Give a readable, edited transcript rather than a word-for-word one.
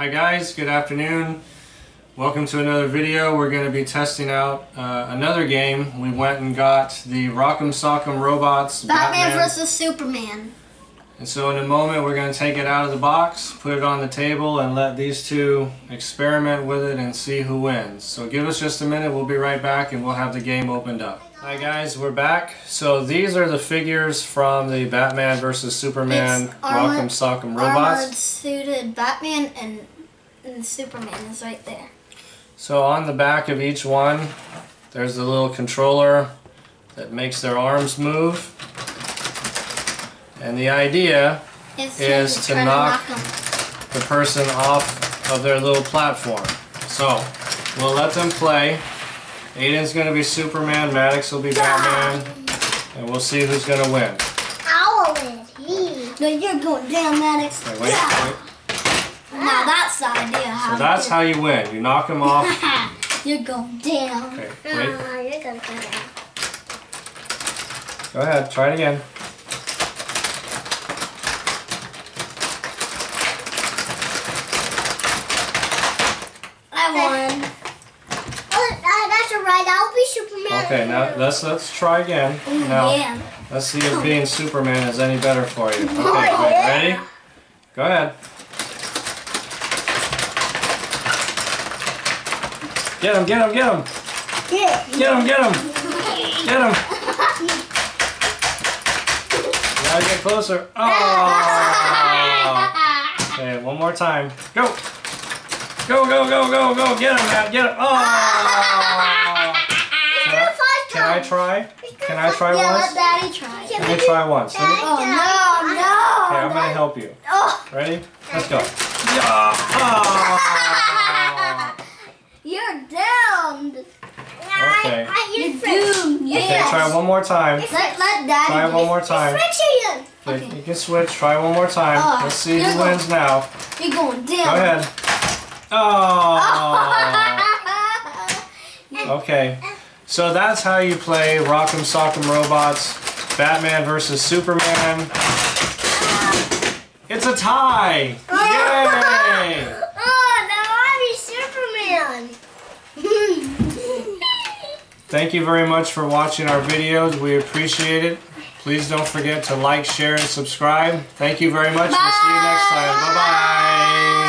Hi guys, good afternoon. Welcome to another video. We're going to be testing out another game. We went and got the Rock'em Sock'em Robots Batman vs Superman. And so in a moment we're going to take it out of the box, put it on the table, and let these two experiment with it and see who wins. So give us just a minute, we'll be right back and we'll have the game opened up. Hi guys, we're back. So these are the figures from the Batman vs Superman Rock'em Sock'em Robots. Armored suited Batman and Superman is right there. So on the back of each one, there's a little controller that makes their arms move. And the idea is to knock the person off of their little platform. So we'll let them play. Aiden's going to be Superman, Maddox will be Batman, and we'll see who's going to win. I'll win. No, you're going down, Maddox. Okay, wait. Now that's the idea. So that's how you win. You knock them off. You're going down. Okay, wait. You're going to go down. Go ahead, try it again. I won. That's alright. I'll be Superman. Okay, now let's try again. Now, let's see if being Superman is any better for you. Okay, wait, ready? Go ahead. Get him, get him, get him! Get him, get him! Get him! You gotta get closer. Oh! Okay, one more time. Go! Go, go, go, go, go! Get him, Matt! Get him! Oh! Can I try? Can I try once? Yeah, let Daddy try. Let me try once. Oh, no. Okay, I'm gonna help you. Ready? Let's go. Yeah! Oh! You're down. Okay. You're doomed. Okay, try one more time. Let Daddy. Try one more time. Okay, you can switch. Try one more time. Let's see who wins now. You're going down. Go ahead. Oh. Okay. So that's how you play Rock'em Sock'em Robots, Batman vs Superman. It's a tie! Yay! Thank you very much for watching our videos. We appreciate it. Please don't forget to like, share, and subscribe. Thank you very much. We'll see you next time. Bye-bye.